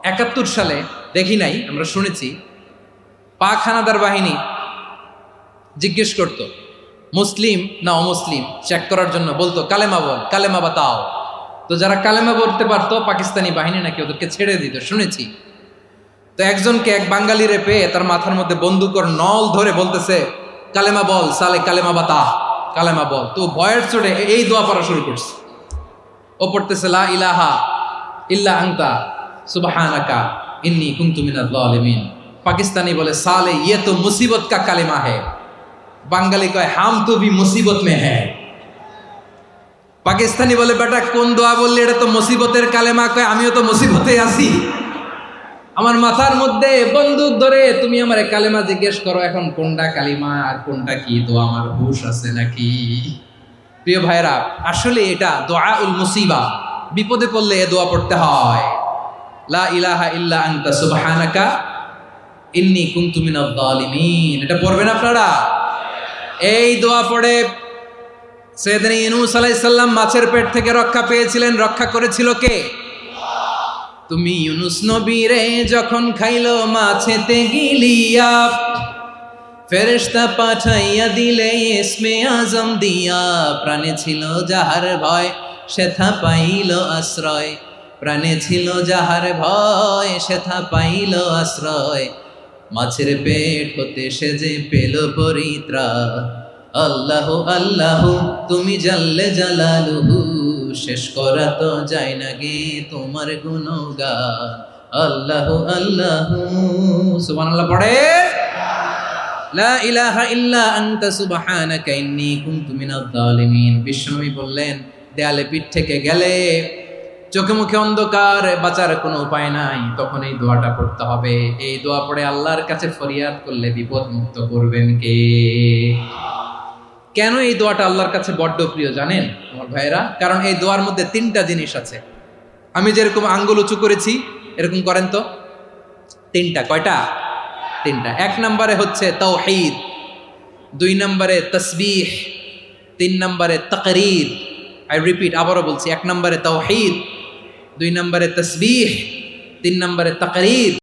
71 সালে দেখি নাই, আমরা শুনেছি পাক হানাদার বাহিনী জিজ্ঞেস করত মুসলিম না অমুসলিম চেক করার জন্য, বলতো কালেমা বল, কালেমা বাতাও। তো যারা কালেমা বলতে পারতো পাকিস্তানি বাহিনী নাকি ওদেরকে ছেড়ে দিত, শুনেছি। তো একজনকে এক বাঙালিরে পেয়ে তার মাথার মধ্যে বন্দুকর নল ধরে বলতেছে কালেমা বল সালে, কালেমা বাতা, কালেমা বল। তো ভয়ের চোটে এই দোয়া পড়া শুরু করছে। ও পড়তেছে লা ইলাহা ইল্লা আনতা সুবহানাকা ইন্নী কুনতু মিনাজ জালিমিন। পাকিস্তানি বলে সালে ইয়ে তো মুসিবত কা কালেমা है, বাঙালি কয় হাম তো ভি মুসিবত মে হ্যায়। পাকিস্তানি বলে বেটা কোন দোয়া বললি, এটা তো মুসিবতের কালেমা। কয় আমিও তো মুসিবতে আছি, আমার মাথার মধ্যে বন্দুক ধরে তুমি আমার কালেমা জিজ্ঞেস করো, এখন কোনটা কালিমা আর কোনটা কি, তো আমার হুশ আছে নাকি? প্রিয় ভাইরা, আসলে এটা দোয়াউল মুসিবা, বিপদে পড়লে এ দোয়া পড়তে হয়। লা ইলাহা ইল্লা আনতা সুবহানাকা ইন্নী কুনতু মিনাজ জালিমিন। এটা পড়বেন আপনারা। এই দোয়া পড়ে সাইয়েদনা ইউনূস আলাইহিস সালাম মাছের পেট থেকে রক্ষা পেয়েছিলেন। রক্ষা করেছিল কে? তুমি ইউনূস নবীরে যখন খাইলো মাছেতে গিলিয়া, ফেরেশতা পাঠাইয়া দিলে ইসমে আজম দিয়া। প্রাণে ছিল যাহার ভয় সেথা পাইল আশ্রয়, প্রাণে ছিল যাহার ভয় সেথা পাইল আশ্রয়। মাছের পেট হতে সে যে পেল পরিত্রাণ। আল্লাহ আল্লাহ তুমি জাল্লে জালালুহু, শেষ করা তো যায় না গে তোমার গুণগান। আল্লাহ আল্লাহ সুবহানাল্লাহ পড়ে। লা ইলাহা ইল্লা আনতা সুবহানাকা ইন্নী কুনতু মিনাজ জালিমিন। বিশ্বনবী বললেন দেয়ালে পিঠ থেকে গেলে, চোখে মুখে অন্ধকার, বাঁচার কোনো উপায় নাই, তখন এই দোয়াটা পড়তে হবে। এই দোয়া পড়ে আল্লাহর কাছে ফরিয়াদ করলে বিপদ মুক্ত করবেন কে? কেন এই দোয়াটা আল্লাহর কাছে বড্ড প্রিয় জানেন আমার ভাইয়েরা? কারণ এই দোয়ার মধ্যে 3টা জিনিস আছে। আমি যেরকম আঙ্গুল উঁচু করেছি এরকম করেন তো। 3টা। কয়টা? 3টা। 1 নম্বরে হচ্ছে তাওহীদ, 2 নম্বরে তাসবিহ, 3 নম্বরে তাকরীর। আই রিপিট, আবারও বলছি, 1 নম্বরে তাওহীদ, 2 নম্বরে তাসবিহ, 3 নম্বরে তাকরীর।